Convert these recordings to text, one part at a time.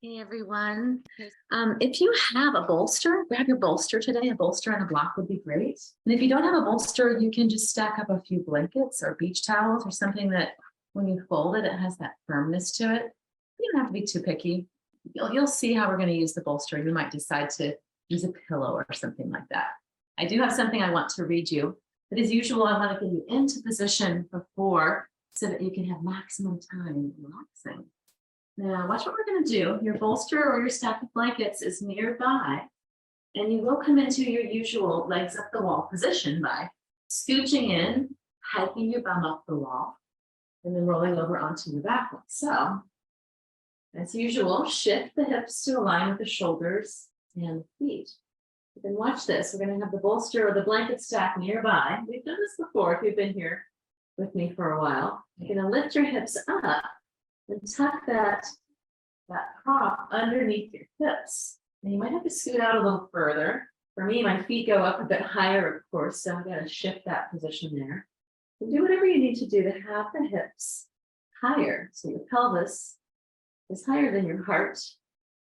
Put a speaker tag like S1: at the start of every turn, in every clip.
S1: Hey everyone. If you have a bolster, grab your bolster today. A bolster and a block would be great. And if you don't have a bolster, you can just stack up a few blankets or beach towels or something that when you fold it, it has that firmness to it. You don't have to be too picky. You'll see how we're going to use the bolster. You might decide to use a pillow or something like that. I do have something I want to read you. But as usual, I want to get you into position before so that you can have maximum time relaxing. Now, watch what we're going to do. Your bolster or your stack of blankets is nearby, and you will come into your usual legs up the wall position by scooching in, hiking your bum up the wall, and then rolling over onto your back. So, as usual, shift the hips to align with the shoulders and the feet. Then watch this. We're going to have the bolster or the blanket stack nearby. We've done this before if you've been here with me for a while. You're going to lift your hips up and tuck that prop underneath your hips. And you might have to scoot out a little further. For me, my feet go up a bit higher, of course, so I'm going to shift that position there. And do whatever you need to do to have the hips higher. So your pelvis is higher than your heart,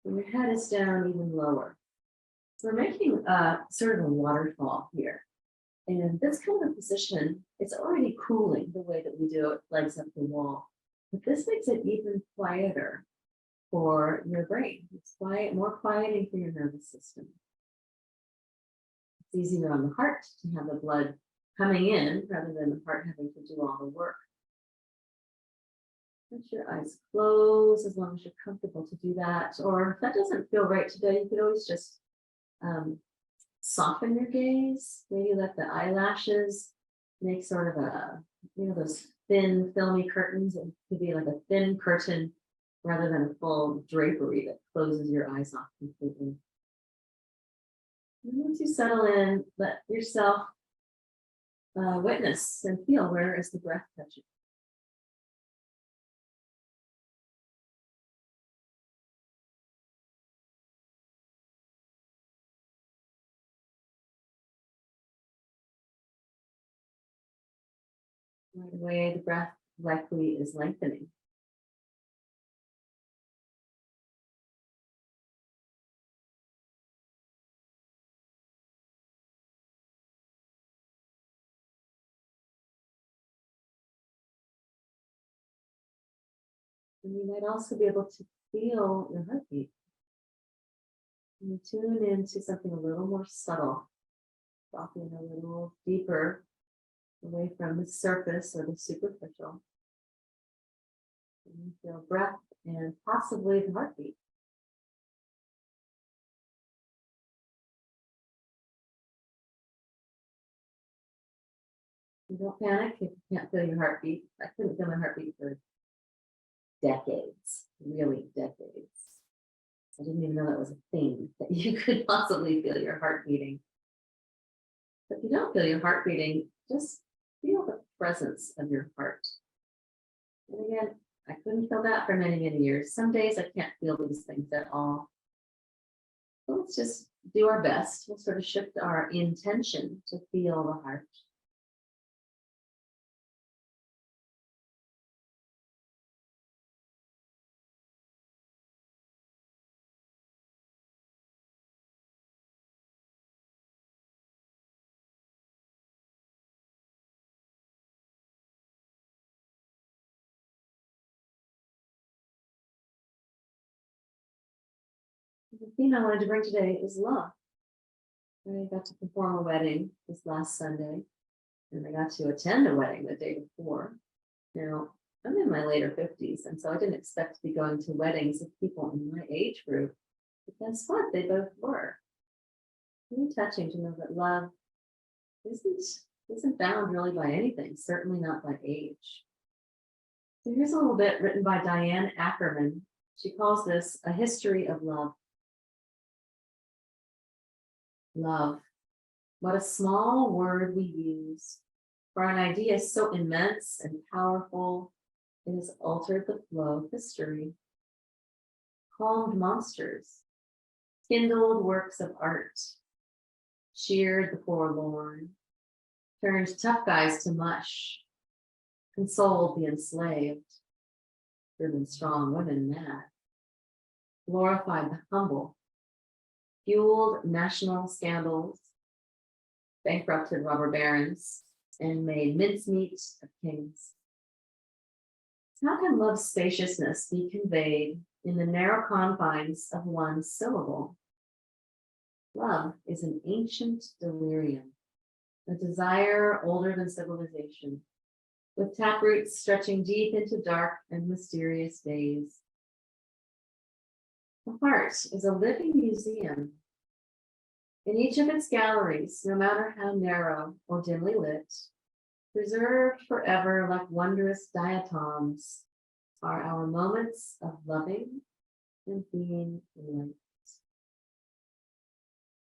S1: and your head is down even lower. So we're making sort of a waterfall here. And this kind of a position, it's already cooling the way that we do it, legs up the wall. But this makes it even quieter for your brain. It's more quieting for your nervous system. It's easier on the heart to have the blood coming in rather than the heart having to do all the work. Let your eyes close as long as you're comfortable to do that. Or if that doesn't feel right today, you could always just soften your gaze. Maybe let the eyelashes make sort of a, those thin filmy curtains. It could be like a thin curtain rather than a full drapery that closes your eyes off completely. And once you settle in, let yourself witness and feel where is the breath touching. Right away, the breath likely is lengthening. And you might also be able to feel your heartbeat. And you tune into something a little more subtle, dropping a little deeper away from the surface or the superficial. And you feel breath and possibly the heartbeat. You don't panic if you can't feel your heartbeat. I couldn't feel my heartbeat for decades, really decades. I didn't even know that was a thing, that you could possibly feel your heart beating. But if you don't feel your heart beating, just feel the presence of your heart. And again, I couldn't feel that for many, many years. Some days I can't feel these things at all. So let's just do our best. We'll sort of shift our intention to feel the heart. The theme I wanted to bring today is love. I got to perform a wedding this last Sunday, and I got to attend a wedding the day before. Now, I'm in my later 50s, and so I didn't expect to be going to weddings of people in my age group. But guess what? They both were. Really touching to know that love isn't bound really by anything, certainly not by age. So here's a little bit written by Diane Ackerman. She calls this a history of love. Love. What a small word we use, for an idea so immense and powerful, it has altered the flow of history, calmed monsters, kindled works of art, cheered the forlorn, turned tough guys to mush, consoled the enslaved, driven strong women mad,
S2: glorified the humble, fueled national scandals, bankrupted robber barons, and made mincemeat of kings. How can love's spaciousness be conveyed in the narrow confines of one syllable? Love is an ancient delirium, a desire older than civilization, with taproots stretching deep into dark and mysterious days. The heart is a living museum. In each of its galleries, no matter how narrow or dimly lit, preserved forever like wondrous diatoms, are our moments of loving and being light.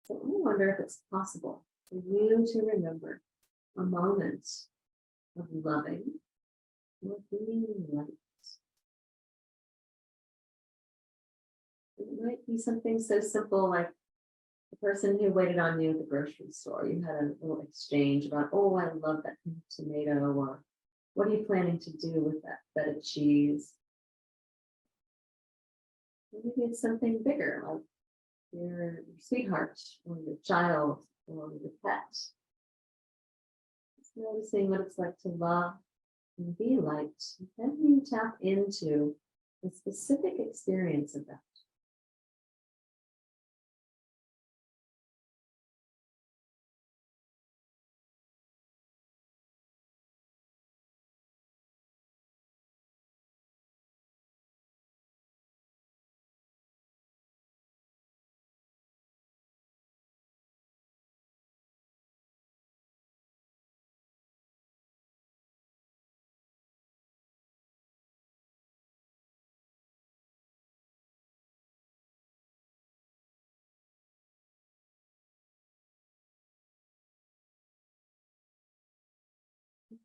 S2: So I wonder if it's possible for you to remember a moment of loving or being light. It might be something so simple like the person who waited on you at the grocery store. You had a little exchange about, oh, I love that tomato, or what are you planning to do with that feta cheese? Maybe it's something bigger, like your sweetheart, or your child, or your pet. Just noticing what it's like to love and be light. And then you tap into the specific experience of that.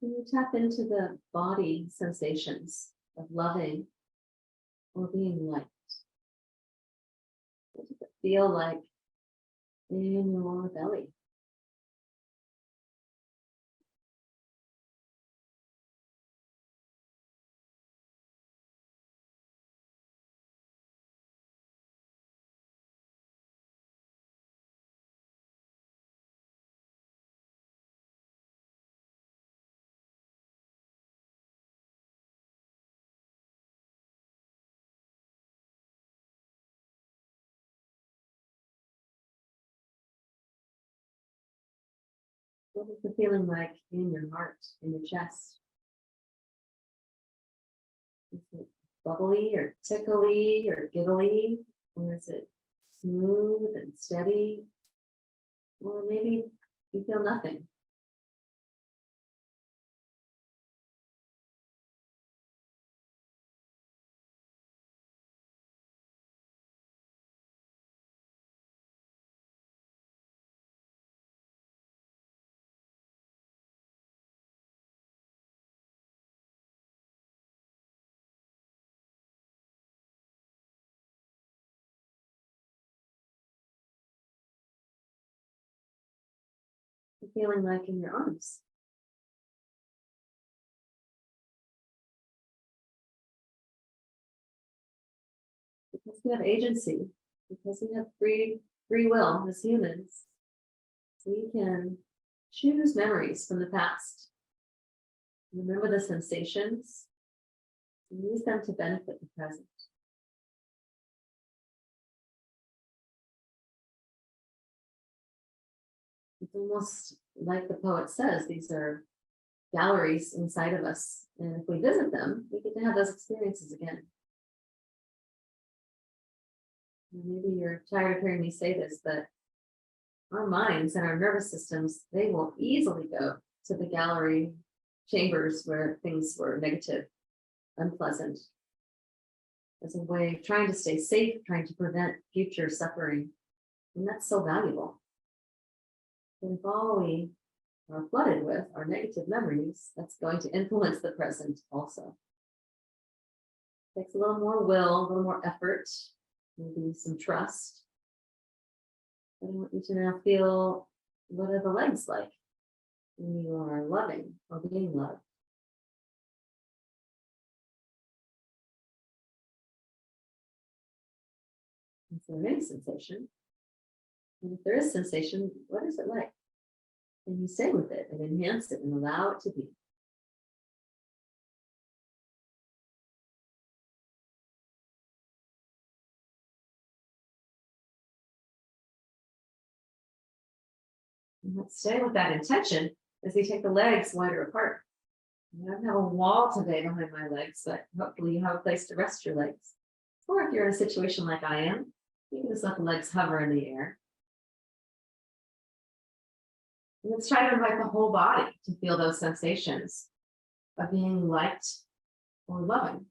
S2: Can you tap into the body sensations of loving or being light? What does it feel like in your belly? What is the feeling like in your heart, in your chest? Is it bubbly or tickly or giggly? Or is it smooth and steady? Or maybe you feel nothing. The feeling like in your arms. Because we have agency, because we have free will as humans, we can choose memories from the past. Remember the sensations and use them to benefit the present. It's almost like the poet says, these are galleries inside of us. And if we visit them, we get to have those experiences again. And maybe you're tired of hearing me say this, but our minds and our nervous systems, they will easily go to the gallery chambers where things were negative, unpleasant, as a way of trying to stay safe, trying to prevent future suffering. And that's so valuable. And if all we are flooded with are negative memories, that's going to influence the present also. It takes a little more will, a little more effort, maybe some trust. But I want you to now feel, what are the legs like when you are loving or being loved? Is there any sensation? And if there is sensation, what is it like? And you stay with it and enhance it and allow it to be. And let's stay with that intention as we take the legs wider apart. I don't have a wall today behind my legs, but hopefully you have a place to rest your legs. Or if you're in a situation like I am, you can just let the legs hover in the air. And let's try to invite the whole body to feel those sensations of being liked or loving.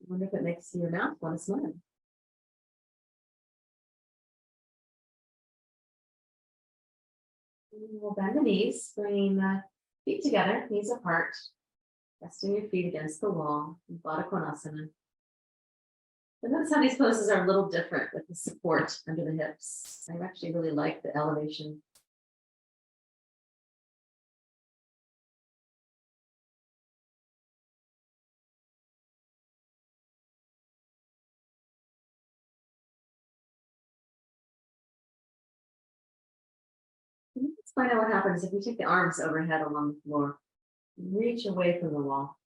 S2: I wonder if it makes your mouth want to smile. And we'll bend the knees, bringing the feet together, knees apart, resting your feet against the wall, Baddha Konasana. And notice how these poses are a little different with the support under the hips. I actually really like the elevation. And let's find out what happens if we take the arms overhead along the floor. Reach away from the wall.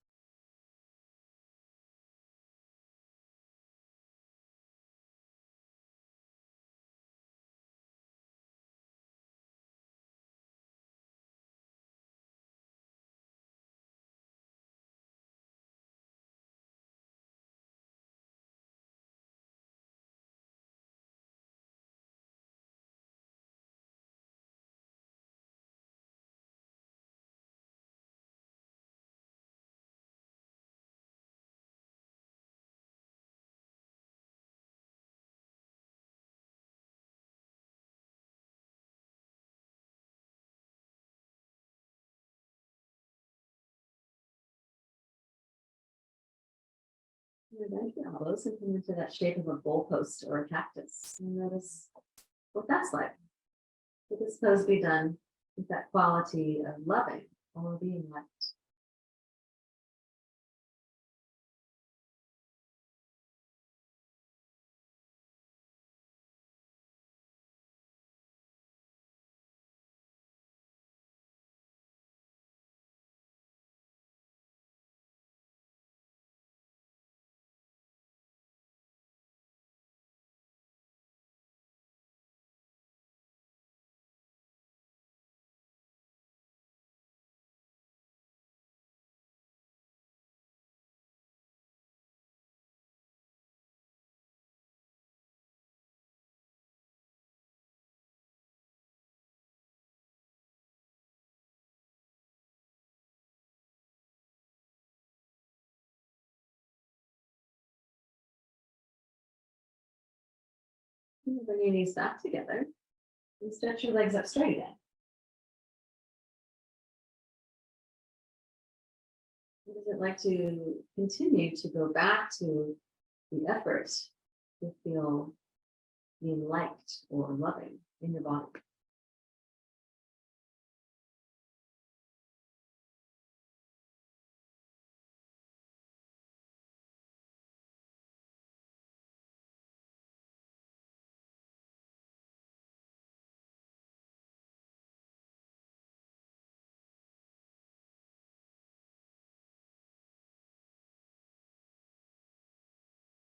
S2: And bend your elbows and come into that shape of a goalpost or a cactus. And notice what that's like. Could this pose be done with that quality of loving or being liked? And bring your knees back together and stretch your legs up straight again. What is it like to continue to go back to the effort to feel being liked or loving in your body?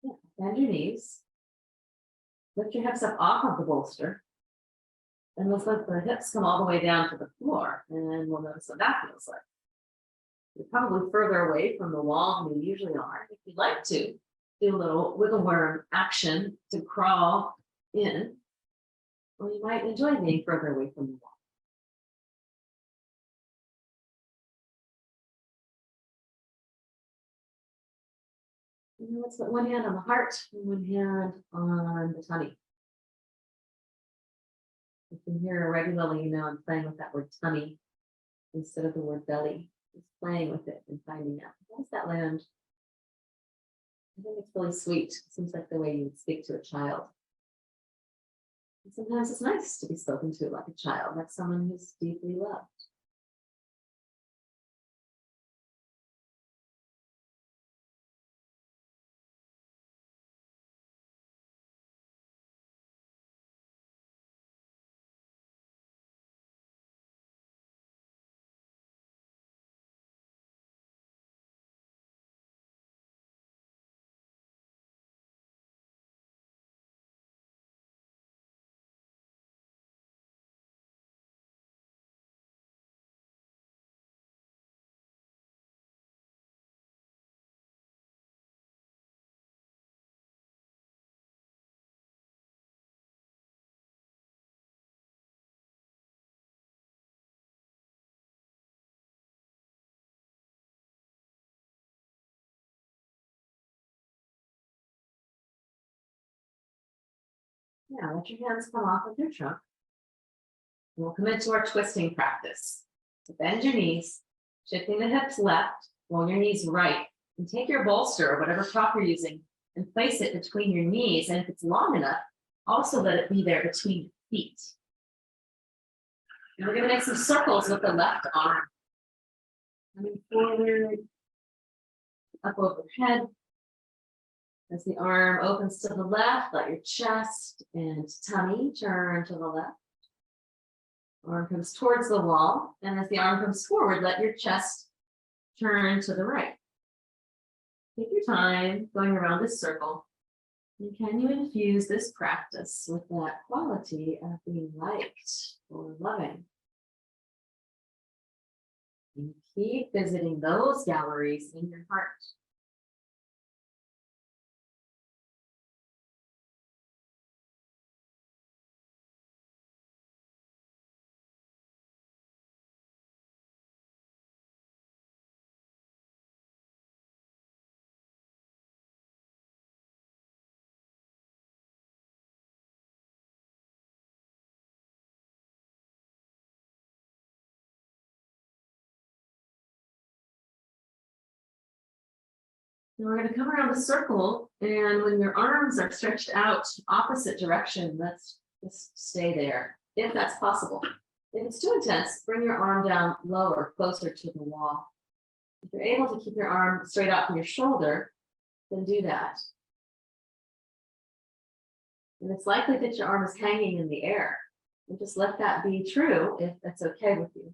S2: Yeah. Bend your knees. Lift your hips up off of the bolster. And let's let the hips come all the way down to the floor, and we'll notice what that feels like. You're probably further away from the wall than you usually are. If you'd like to, do a little wiggle worm action to crawl in, or you might enjoy being further away from the wall. And then let's put one hand on the heart and one hand on the tummy. You can hear regularly, I'm playing with that word tummy instead of the word belly. Just playing with it and finding out, how does that land? I think it's really sweet. It seems like the way you would speak to a child. And sometimes it's nice to be spoken to like a child, like someone who's deeply loved. Now let your hands come off of your trunk. We'll come into our twisting practice. So bend your knees, shifting the hips left, roll your knees right, and take your bolster or whatever prop you're using and place it between your knees. And if it's long enough, also let it be there between your feet. And we're going to make some circles with the left arm. Coming forward, up overhead. As the arm opens to the left, let your chest and tummy turn to the left. Arm comes towards the wall, and as the arm comes forward, let your chest turn to the right. Take your time going around this circle. And can you infuse this practice with that quality of being liked or loving? And keep visiting those galleries in your heart. Now we're going to come around the circle, and when your arms are stretched out opposite direction, let's just stay there, if that's possible. If it's too intense, bring your arm down lower, closer to the wall. If you're able to keep your arm straight out from your shoulder, then do that. And it's likely that your arm is hanging in the air. And just let that be true if that's okay with you.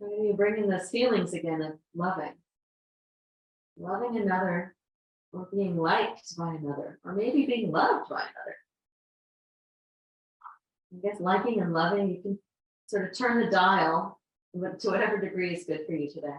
S2: Okay, you bring in those feelings again of loving another, or being liked by another, or maybe being loved by another. I guess liking and loving, you can sort of turn the dial to whatever degree is good for you today.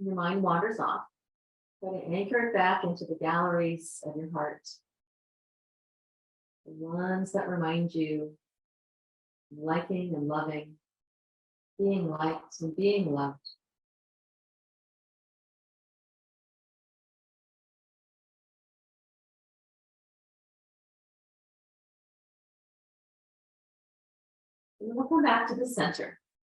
S2: Your mind wanders off. Try to anchor it back into the galleries of your heart. The ones that remind you of liking and loving, being liked and being loved. And we'll come back to the center.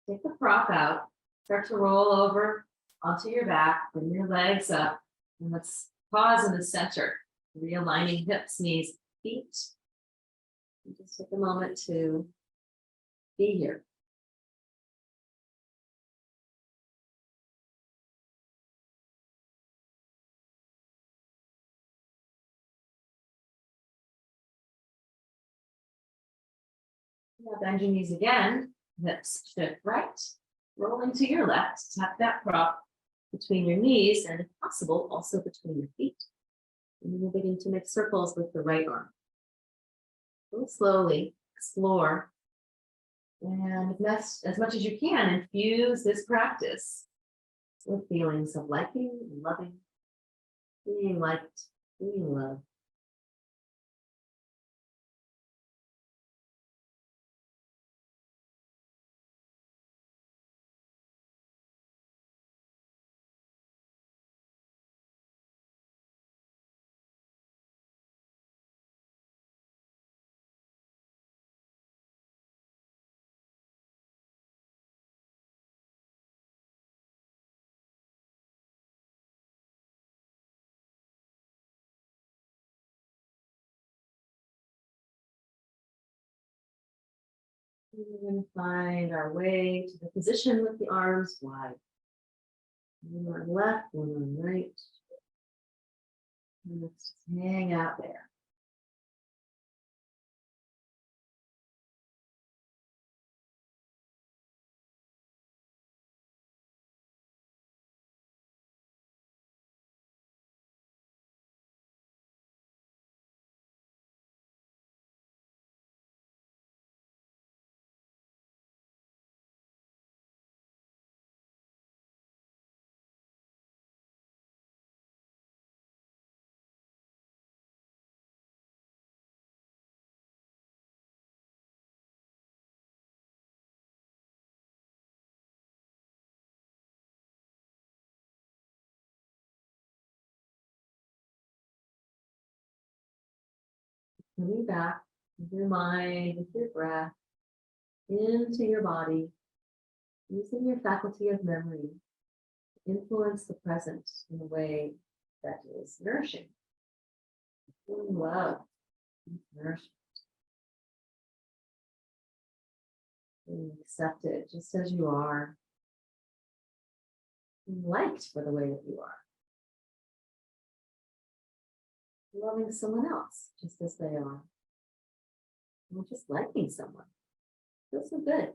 S2: Take the prop out, start to roll over onto your back, bring your legs up, and let's pause in the center, realigning hips, knees, feet. And just take a moment to be here. Now bend your knees again, hips shift right, rolling to your left, tap that prop between your knees and if possible, also between your feet. And then we'll begin to make circles with the right arm. Go slowly, explore, and as much as you can, infuse this practice with feelings of liking and loving, being liked, being loved. We're going to find our way to the position with the arms wide. One arm left, one arm right. And let's just hang out there. Coming back with your mind, with your breath, into your body, using your faculty of memory to influence the present in a way that is nourishing. Feeling love, nourishment, being accepted just as you are, being liked for the way that you are. Loving someone else just as they are. Or just liking someone. Feels so good.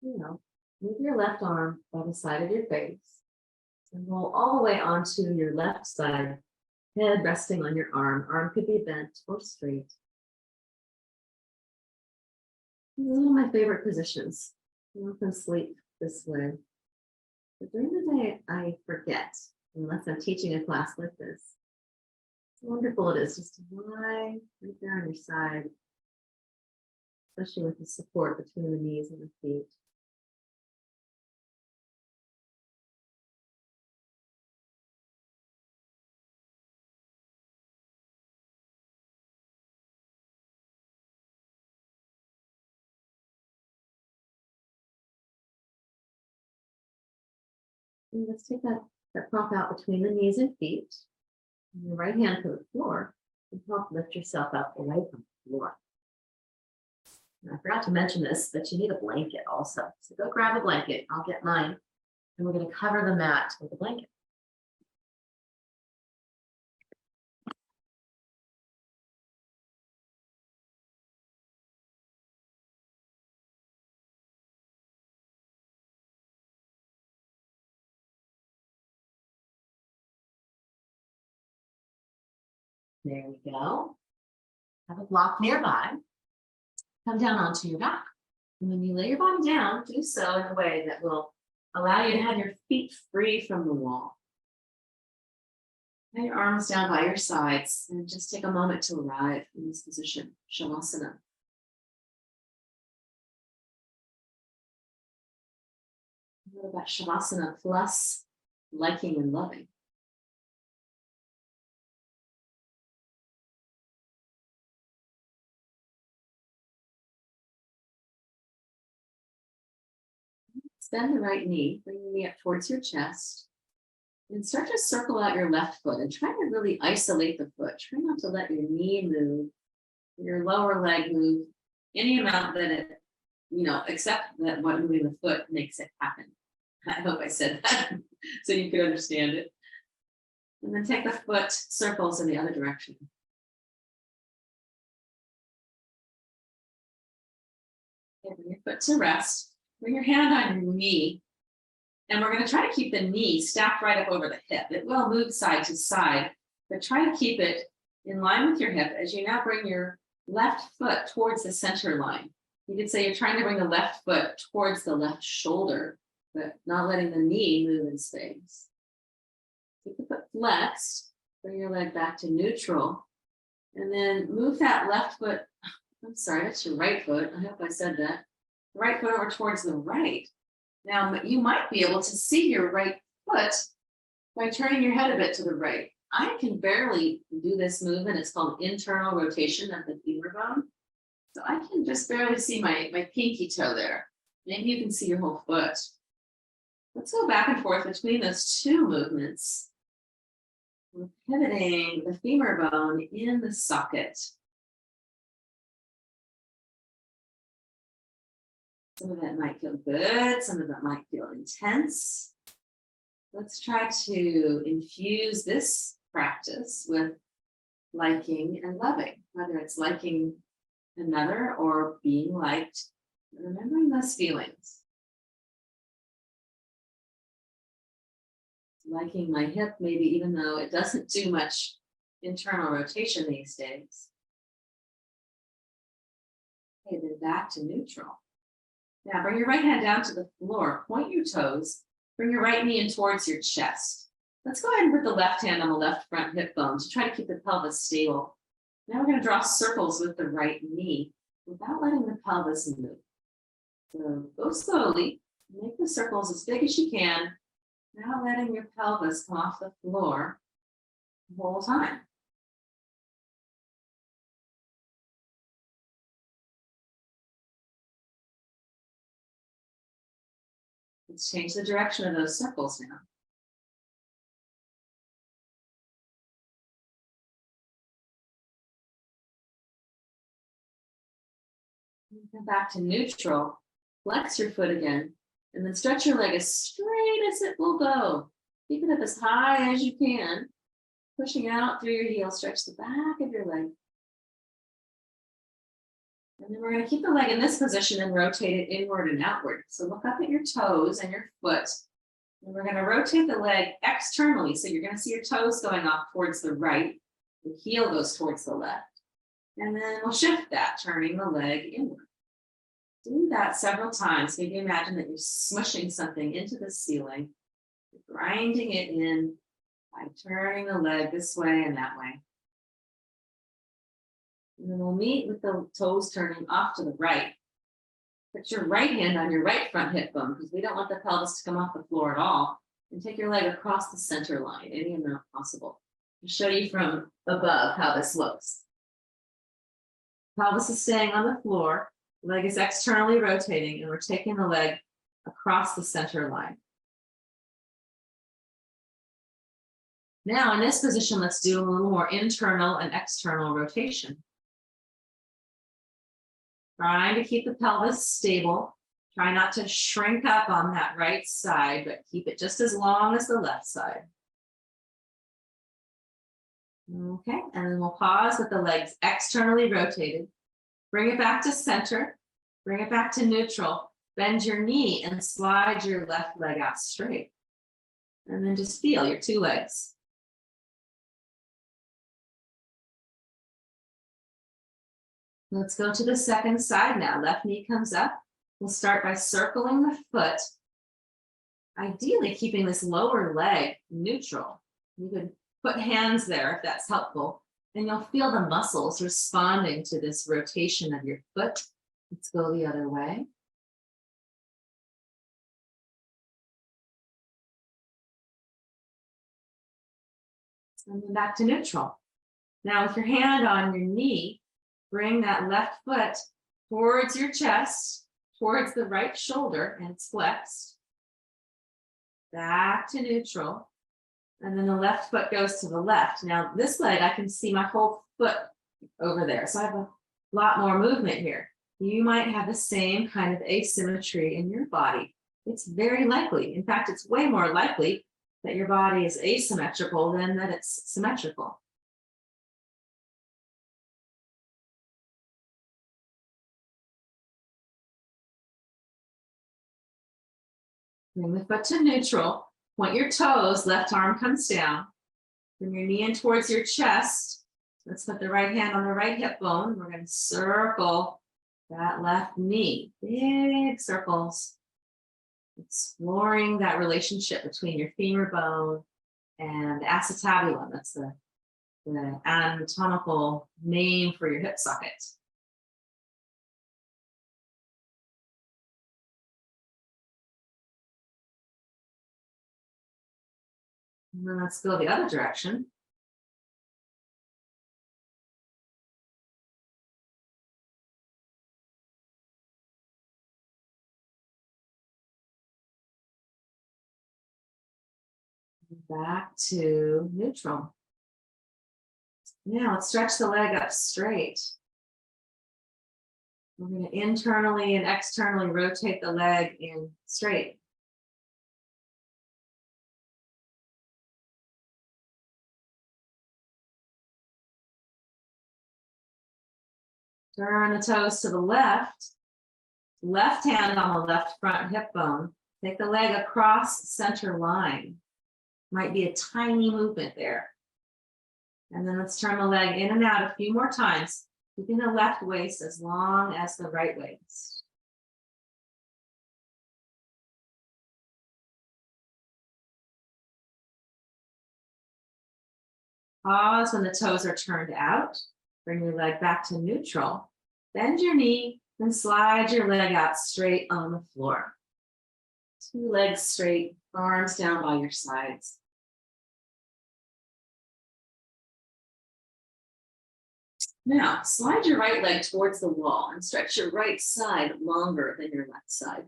S2: Move your left arm by the side of your face and roll all the way onto your left side, head resting on your arm. Arm could be bent or straight. This is one of my favorite positions. I often sleep this way. But during the day, I forget, unless I'm teaching a class like this. How wonderful it is just to lie right there on your side, especially with the support between the knees and the feet. And let's take that prop out between the knees and feet. And your right hand to the floor and help lift yourself up away from the floor. And I forgot to mention this, but you need a blanket also. So go grab a blanket. I'll get mine. And we're going to cover the mat with a blanket. There we go. Have a block nearby. Come down onto your back. And when you lay your body down, do so in a way that will allow you to have your feet free from the wall. Lay your arms down by your sides and just take a moment to arrive in this position, Shavasana. What about Shavasana plus liking and loving? Bend the right knee, bring your knee up towards your chest, and start to circle out your left foot and try to really isolate the foot. Try not to let your knee move, your lower leg move any amount that it, except that what moving the foot makes it happen. I hope I said that so you can understand it. And then take the foot circles in the other direction. Okay, bring your foot to rest. Bring your hand on your knee, and we're going to try to keep the knee stacked right up over the hip. It will move side to side, but try to keep it in line with your hip as you now bring your left foot towards the center line. You could say you're trying to bring the left foot towards the left shoulder, but not letting the knee move in space. Keep the foot flexed, bring your leg back to neutral, and then move that left foot. I'm sorry, that's your right foot. I hope I said that. Right foot over towards the right. Now, you might be able to see your right foot by turning your head a bit to the right. I can barely do this movement. It's called internal rotation of the femur bone. So I can just barely see my pinky toe there. Maybe you can see your whole foot. Let's go back and forth between those two movements. We're pivoting the femur bone in the socket. Some of it might feel good, some of it might feel intense. Let's try to infuse this practice with liking and loving, whether it's liking another or being liked, remembering those feelings. Liking my hip, maybe even though it doesn't do much internal rotation these days. Okay, then back to neutral. Now bring your right hand down to the floor, point your toes, bring your right knee in towards your chest. Let's go ahead and put the left hand on the left front hip bone to try to keep the pelvis stable. Now we're going to draw circles with the right knee without letting the pelvis move. So go slowly, make the circles as big as you can, now letting your pelvis come off the floor the whole time. Let's change the direction of those circles now. Come back to neutral, flex your foot again, and then stretch your leg as straight as it will go. Keep it up as high as you can, pushing out through your heel, stretch the back of your leg. And then we're going to keep the leg in this position and rotate it inward and outward. So look up at your toes and your foot. And we're going to rotate the leg externally. So you're going to see your toes going off towards the right. The heel goes towards the left. And then we'll shift that, turning the leg inward. Do that several times. Maybe imagine that you're smushing something into the ceiling, grinding it in by turning the leg this way and that way. And then we'll meet with the toes turning off to the right. Put your right hand on your right front hip bone because we don't want the pelvis to come off the floor at all. And take your leg across the center line, any amount possible. I'll show you from above how this looks. Pelvis is staying on the floor, leg is externally rotating, and we're taking the leg across the center line. Now in this position, let's do a little more internal and external rotation. Trying to keep the pelvis stable. Try not to shrink up on that right side, but keep it just as long as the left side. Okay, and then we'll pause with the legs externally rotated. Bring it back to center. Bring it back to neutral. Bend your knee and slide your left leg out straight. And then just feel your two legs. Let's go to the second side now. Left knee comes up. We'll start by circling the foot, ideally keeping this lower leg neutral. You could put hands there if that's helpful, and you'll feel the muscles responding to this rotation of your foot. Let's go the other way. And then back to neutral. Now with your hand on your knee, bring that left foot towards your chest, towards the right shoulder, and it's flexed. Back to neutral. And then the left foot goes to the left. Now this leg, I can see my whole foot over there. So I have a lot more movement here. You might have the same kind of asymmetry in your body. It's very likely. In fact, it's way more likely that your body is asymmetrical than that it's symmetrical. Bring the foot to neutral. Point your toes, left arm comes down. Bring your knee in towards your chest. Let's put the right hand on the right hip bone. We're going to circle that left knee. Big circles. Exploring that relationship between your femur bone and the acetabulum. That's the anatomical name for your hip socket. And then let's go the other direction. Back to neutral. Now let's stretch the leg up straight. We're going to internally and externally rotate the leg in straight. Turn the toes to the left. Left hand on the left front hip bone. Take the leg across center line. Might be a tiny movement there. And then let's turn the leg in and out a few more times, keeping the left waist as long as the right waist. Pause when the toes are turned out. Bring your leg back to neutral. Bend your knee and slide your leg out straight on the floor. Two legs straight, arms down by your sides. Now, slide your right leg towards the wall and stretch your right side longer than your left side.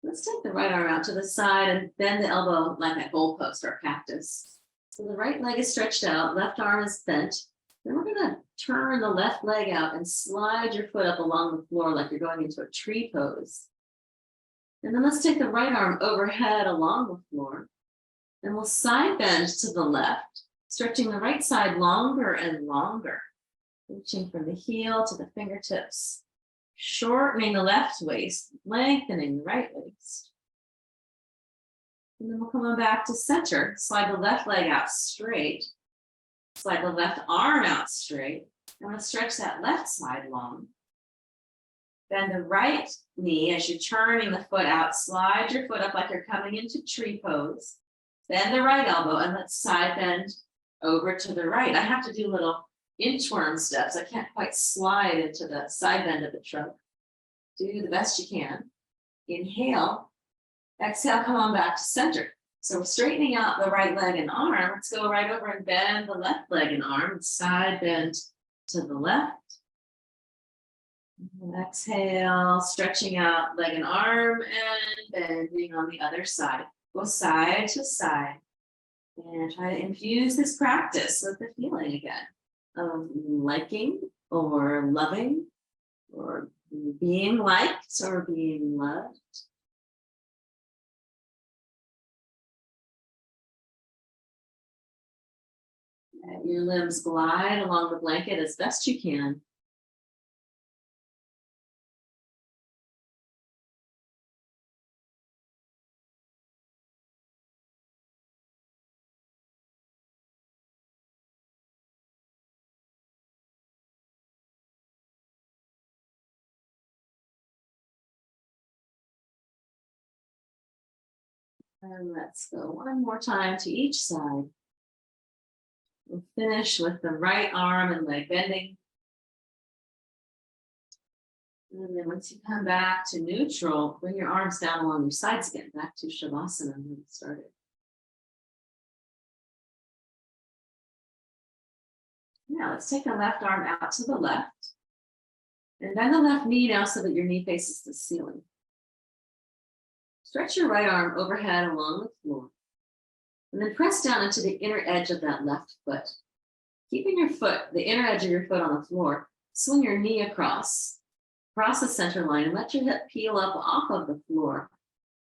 S2: Let's take the right arm out to the side and bend the elbow like a goalpost or cactus. So the right leg is stretched out, left arm is bent. Then we're going to turn the left leg out and slide your foot up along the floor like you're going into a tree pose. And then let's take the right arm overhead along the floor. And we'll side bend to the left, stretching the right side longer and longer. Reaching from the heel to the fingertips, shortening the left waist, lengthening the right waist. And then we'll come on back to center, slide the left leg out straight, slide the left arm out straight, and we'll stretch that left side long. Bend the right knee as you're turning the foot out, slide your foot up like you're coming into tree pose. Bend the right elbow and let's side bend over to the right. I have to do little inchworm steps. I can't quite slide into the side bend of the trunk. Do the best you can. Inhale, exhale, come on back to center. So we're straightening out the right leg and arm. Let's go right over and bend the left leg and arm, side bend to the left. Exhale, stretching out leg and arm and bending on the other side. Go side to side. And try to infuse this practice with the feeling again of liking or loving or being liked or being loved. Let your limbs glide along the blanket as best you can. And let's go one more time to each side. We'll finish with the right arm and leg bending. And then once you come back to neutral, bring your arms down along your sides again, back to Shavasana when we started. Now let's take the left arm out to the left. And bend the left knee now so that your knee faces the ceiling. Stretch your right arm overhead along the floor. And then press down into the inner edge of that left foot. Keeping your foot, the inner edge of your foot on the floor, swing your knee across the center line and let your hip peel up off of the floor.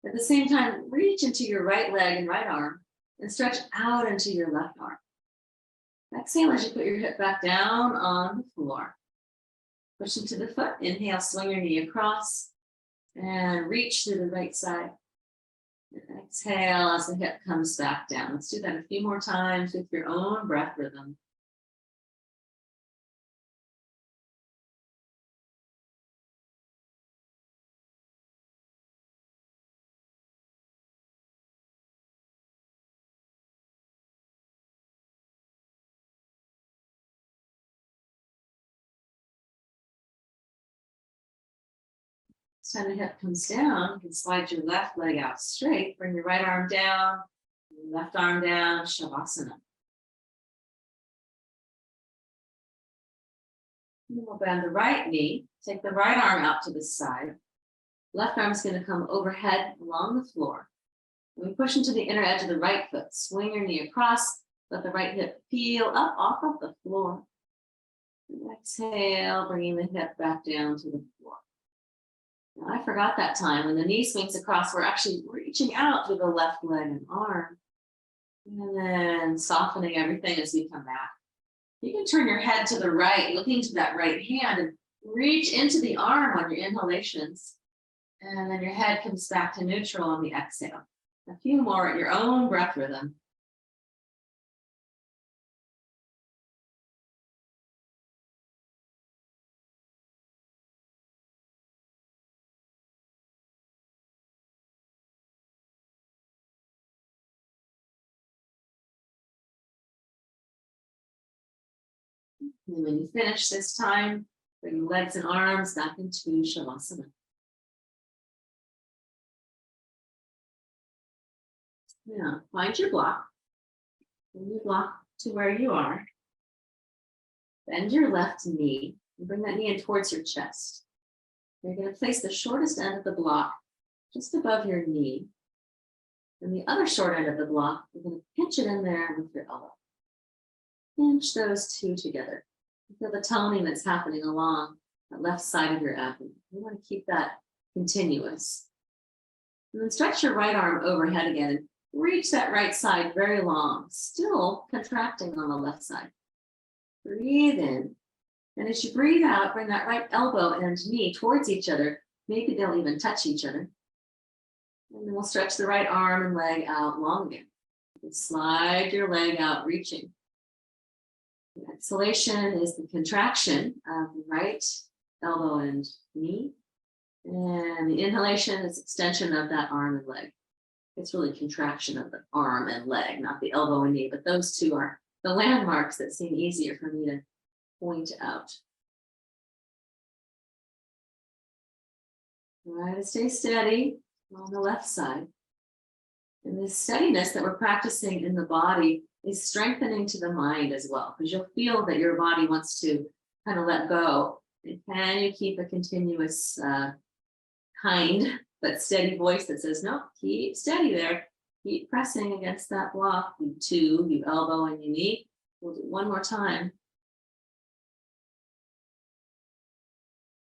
S2: At the same time, reach into your right leg and right arm and stretch out into your left arm. Exhale as you put your hip back down on the floor. Push into the foot, inhale, swing your knee across and reach to the right side. And exhale as the hip comes back down. Let's do that a few more times with your own breath rhythm. Next time the hip comes down, you can slide your left leg out straight, bring your right arm down, left arm down, Shavasana. And then we'll bend the right knee, take the right arm out to the side. Left arm is going to come overhead along the floor. When we push into the inner edge of the right foot, swing your knee across, let the right hip peel up off of the floor. And exhale, bringing the hip back down to the floor. Now, I forgot that time. When the knee swings across, we're actually reaching out through the left leg and arm. And then softening everything as we come back. You can turn your head to the right, looking to that right hand, and reach into the arm on your inhalations. And then your head comes back to neutral on the exhale. A few more at your own breath rhythm. And when you finish this time, bring your legs and arms back into Shavasana. Now, find your block. Bring your block to where you are. Bend your left knee and bring that knee in towards your chest. You're going to place the shortest end of the block just above your knee. And the other short end of the block, you're going to pinch it in there with your elbow. Pinch those two together. Feel the toning that's happening along the left side of your abdomen. You want to keep that continuous. And then stretch your right arm overhead again and reach that right side very long, still contracting on the left side. Breathe in. And as you breathe out, bring that right elbow and knee towards each other. Maybe they'll even touch each other. And then we'll stretch the right arm and leg out long again. And slide your leg out, reaching. The exhalation is the contraction of the right elbow and knee. And the inhalation is extension of that arm and leg. It's really contraction of the arm and leg, not the elbow and knee, but those two are the landmarks that seem easier for me to
S1: point out. Try to stay steady on the left side. And this steadiness that we're practicing in the body is strengthening to the mind as well, because you'll feel that your body wants to kind of let go. And can you keep a continuous, kind but steady voice that says, no, keep steady there. Keep pressing against that block. You elbow and you knee. We'll do one more time.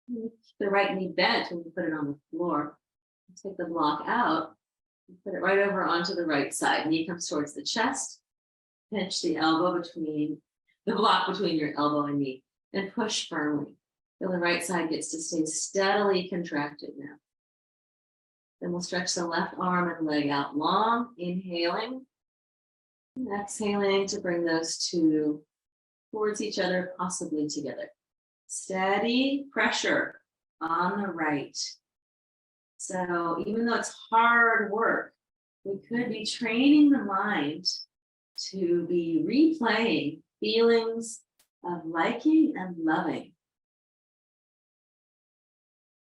S1: Keep the right knee bent when you put it on the floor. Take the block out. Put it right over onto the right side. Knee comes towards the chest. Pinch the elbow between the block between your elbow and knee, and push firmly. Feel the right side gets to stay steadily contracted now. Then we'll stretch the left arm and leg out long, inhaling, and exhaling to bring those two towards each other, possibly together. Steady pressure on the right. So even though it's hard work, we could be training the mind to be replaying feelings of liking and loving.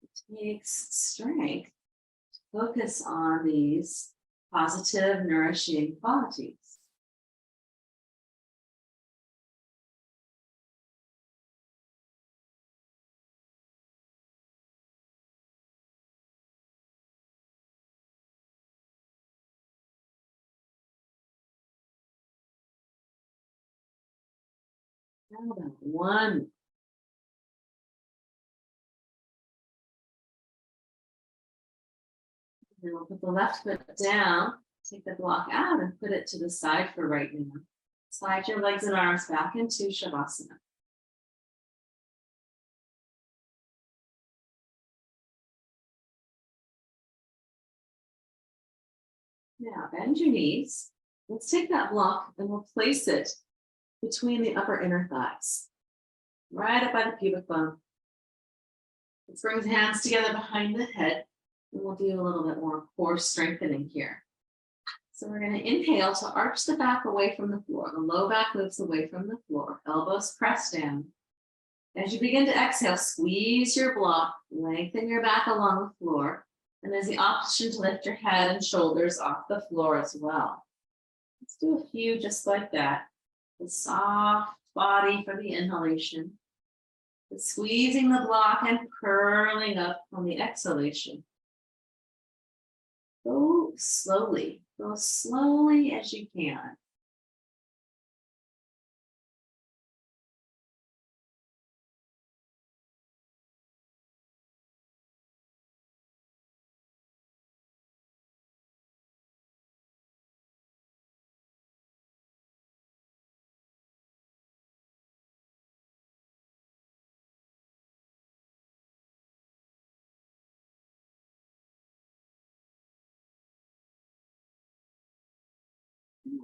S1: It takes strength to focus on these positive, nourishing qualities. How about one? Then we'll put the left foot down, take the block out and put it to the side for right now. Slide your legs and arms back into Shavasana. Now bend your knees. Let's take that block and we'll place it between the upper inner thighs, right up by the pubic bone. Let's bring the hands together behind the head, and we'll do a little bit more core strengthening here. So we're going to inhale to arch the back away from the floor. The low back moves away from the floor, elbows press down. As you begin to exhale, squeeze your block, lengthen your back along the floor, and there's the option to lift your head and shoulders off the floor as well. Let's do a few just like that. The soft body for the inhalation, the squeezing the block and curling up on the exhalation. Go slowly as you can.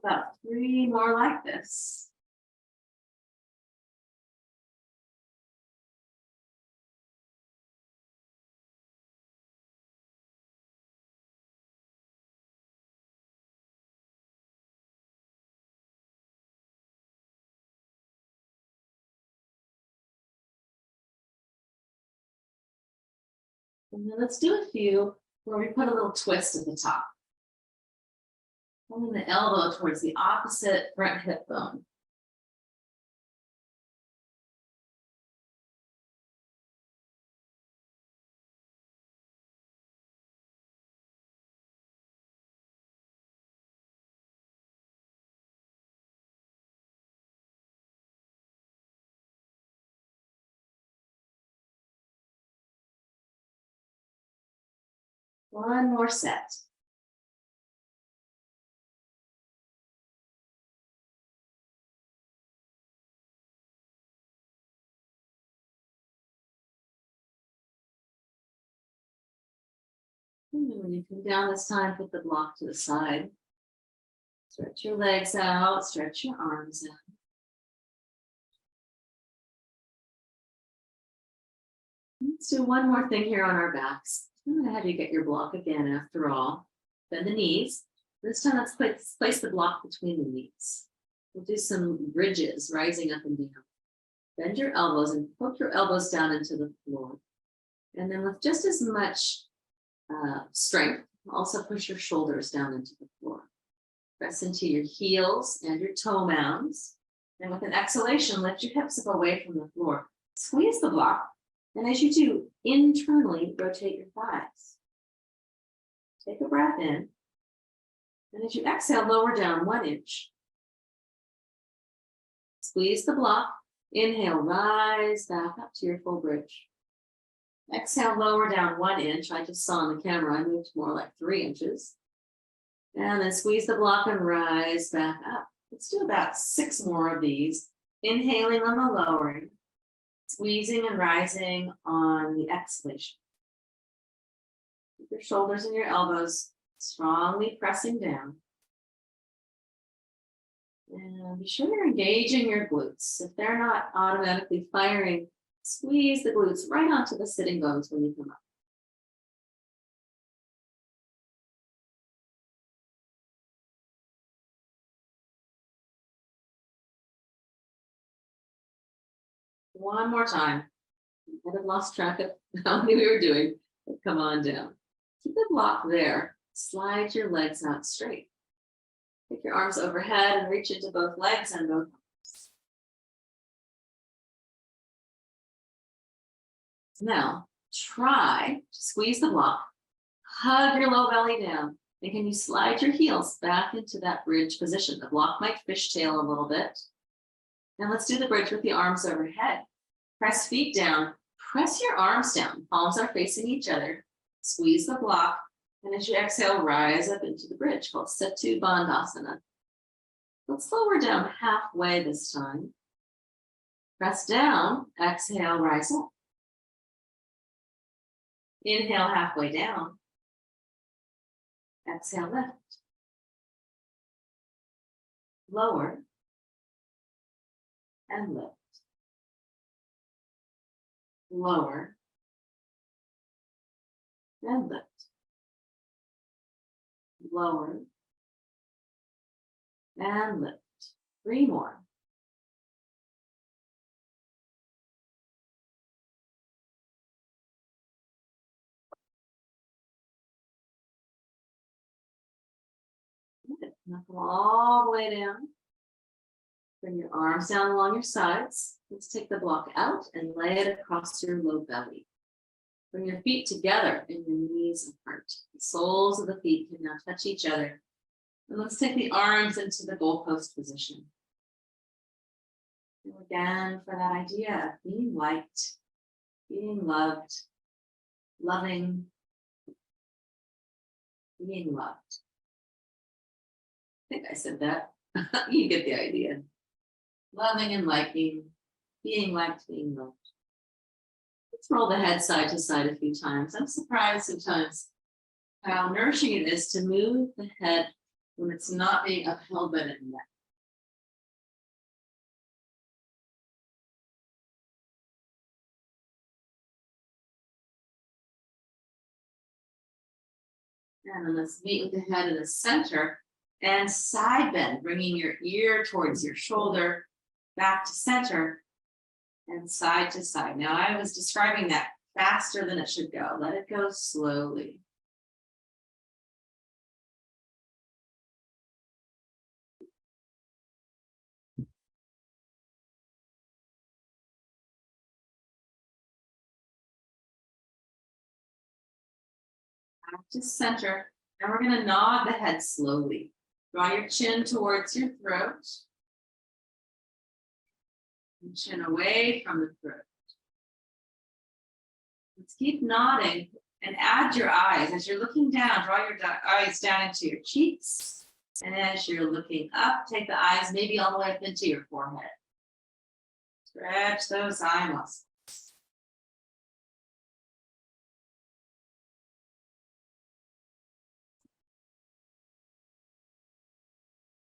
S1: About 3 more like this. And then let's do a few where we put a little twist at the top. Pulling the elbow towards the opposite front hip bone. One more set. And when you come down this time, put the block to the side. Stretch your legs out, stretch your arms out. Let's do one more thing here on our backs. I'm going to have you get your block again after all. Bend the knees. This time let's place the block between the knees. We'll do some bridges, rising up and down.
S2: Bend your elbows and poke your elbows down into the floor. And then with just as much strength, also push your shoulders down into the floor. Press into your heels and your toe mounds. And with an exhalation, lift your hips up away from the floor. Squeeze the block. And as you do, internally rotate your thighs. Take a breath in. And as you exhale, lower down 1 inch. Squeeze the block. Inhale, rise back up to your full bridge. Exhale, lower down 1 inch. I just saw on the camera, I moved more like 3 inches. And then squeeze the block and rise back up. Let's do about 6 more of these. Inhaling on the lowering, squeezing and rising on the exhalation. Keep your shoulders and your elbows strongly pressing down. And be sure you're engaging your glutes. If they're not automatically firing, squeeze the glutes right onto the sitting bones when you come up. One more time. I have lost track of how many we were doing, but come on down. Keep the block there. Slide your legs out straight. Take your arms overhead and reach into both legs and both arms. Now, try to squeeze the block. Hug your low belly down. And can you slide your heels back into that bridge position? The block might fishtail a little bit. Now let's do the bridge with the arms overhead. Press feet down, press your arms down. Palms are facing each other. Squeeze the block. And as you exhale, rise up into the bridge called Setu Bandhasana. Let's lower down halfway this time. Press down, exhale, rise up. Inhale halfway down. Exhale, lift. Lower and lift. Lower and lift. Lower and lift. 3 more. Good. Now come all the way down. Bring your arms down along your sides. Let's take the block out and lay it across your low belly. Bring your feet together and your knees apart. The soles of the feet can now touch each other. And let's take the arms into the goalpost position. And again, for that idea of being liked, being loved, loving, being loved. I think I said that. You get the idea. Loving and liking, being liked, being loved. Let's roll the head side to side a few times. I'm surprised sometimes how nourishing it is to move the head when it's not being upheld by the neck. And then let's meet with the head in the center and side bend, bringing your ear towards your shoulder, back to center, and side to side. Now, I was describing that faster than it should go. Let it go slowly. Back to center. And we're going to nod the head slowly. Draw your chin towards your throat. And chin away from the throat. Let's keep nodding and add your eyes. As you're looking down, draw your eyes down into your cheeks. And as you're looking up, take the eyes maybe all the way up into your forehead. Stretch those eye muscles.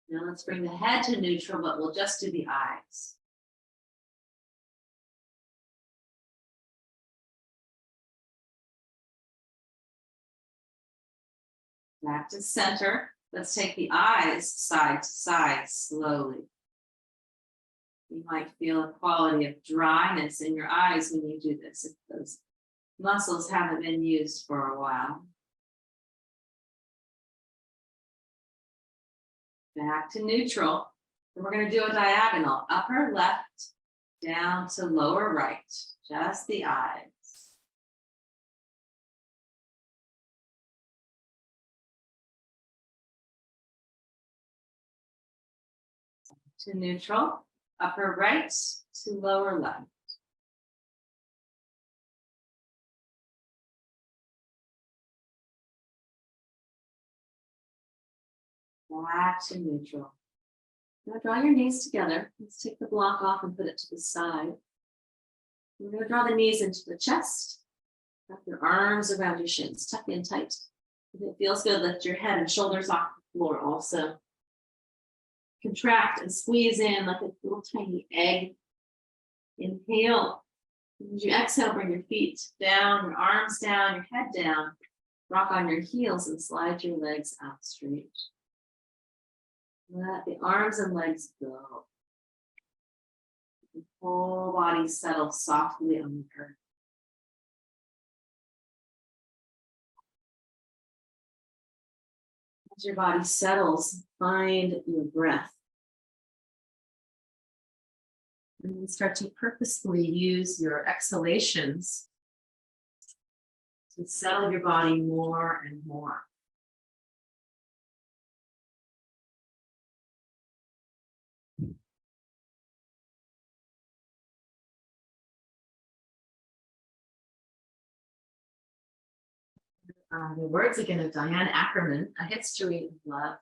S2: Now let's bring the head to neutral, but we'll just do the eyes. Back to center. Let's take the eyes side to side slowly. You might feel a quality of dryness in your eyes when you do this, if those muscles haven't been used for a while. Back to neutral. And we're going to do a diagonal, upper left, down to lower right, just the eyes. To neutral, upper right to lower left. Back to neutral. Now draw your knees together. Let's take the block off and put it to the side. We're going to draw the knees into the chest. Wrap your arms around your shins. Tuck in tight. If it feels good, lift your head and shoulders off the floor also. Contract and squeeze in like a little tiny egg. Inhale. As you exhale, bring your feet down, your arms down, your head down. Rock on your heels and slide your legs out straight. Let the arms and legs go. The whole body settle softly on the earth. As your body settles, find your breath. And then start to purposefully use your exhalations to settle your body more and more. The words again of Diane Ackerman, A History of Love.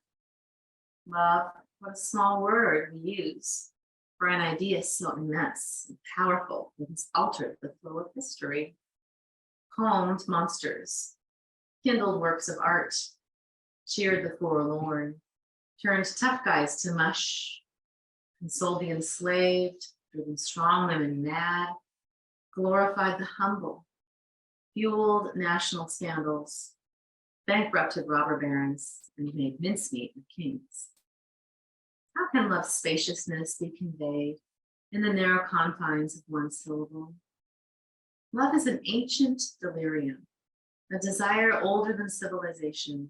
S2: Love, what a small word we use for an idea so immense and powerful that has altered the flow of history, calmed monsters, kindled works of art, cheered the forlorn, turned tough guys to mush, consoled the enslaved, driven strong women mad, glorified the humble, fueled national scandals, bankrupted robber barons, and made mincemeat of kings. How can love's spaciousness be conveyed in the narrow confines of one syllable? Love is an ancient delirium, a desire older than civilization,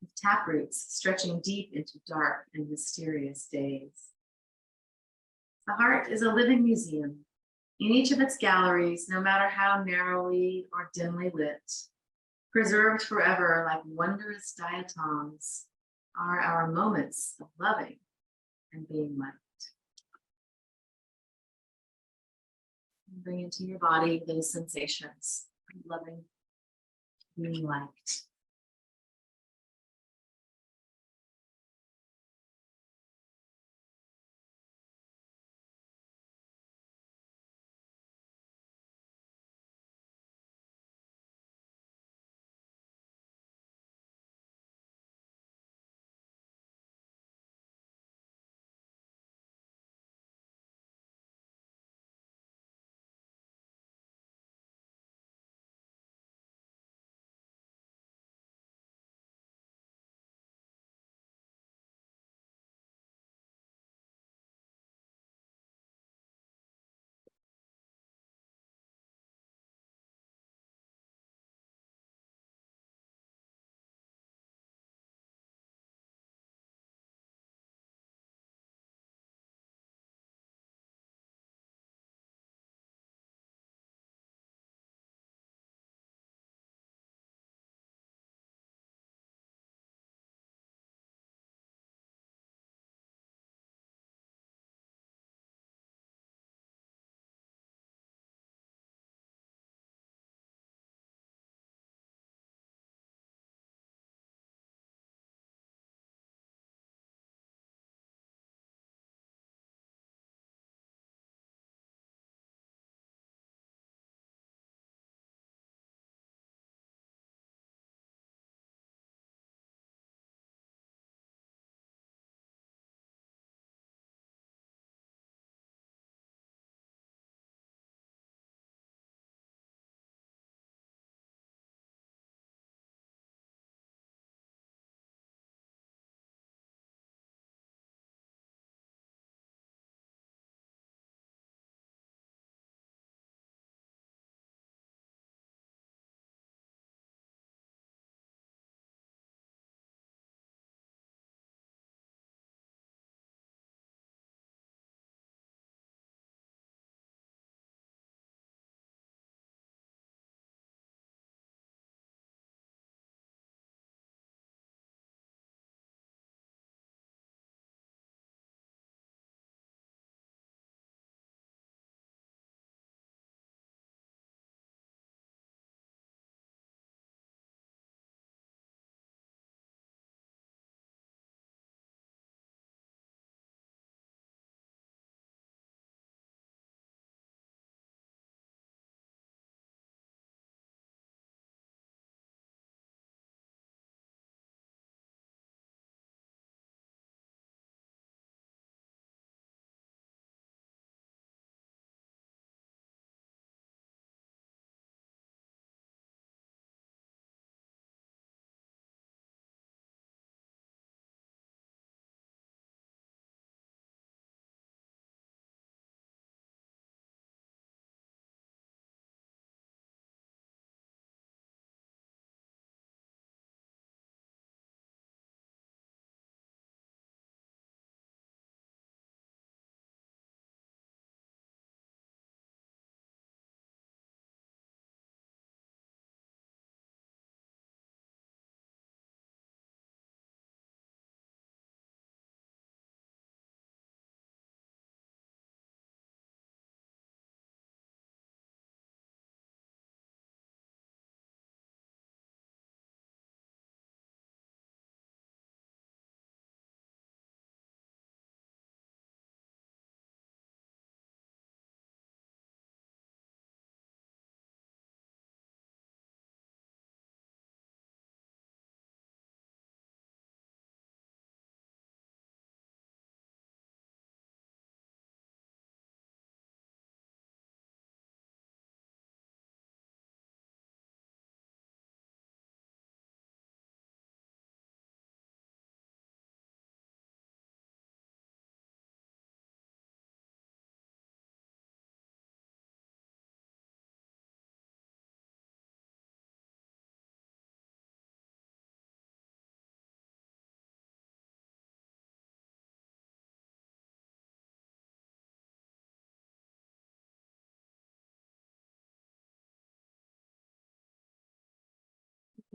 S2: with taproots stretching deep into dark and mysterious days. The heart is a living museum. In each of its galleries, no matter how narrowly or dimly lit, preserved forever like wondrous diatoms, are our moments of loving and being liked. Bring into your body those sensations of loving, being liked.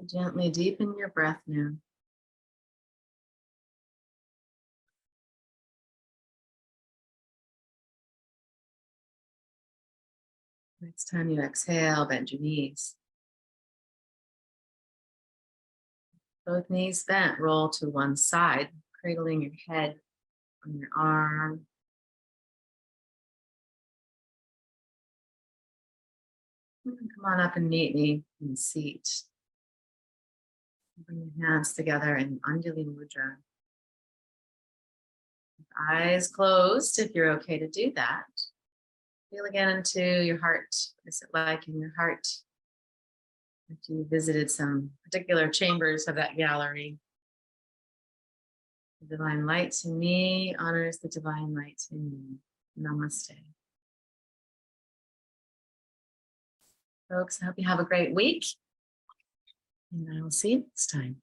S1: Gently deepen your breath now. Next time you exhale, bend your knees. Both knees bent, roll to one side, cradling your head on your arm. Come on up and meet me in the seat. Bring your hands together in Anjali Mudra. Eyes closed, if you're okay to do that. Feel again into your heart. What is it like in your heart? If you visited some particular chambers of that gallery. The divine light in me honors the divine light in you. Namaste. Folks, I hope you have a great week. And I will see you next time.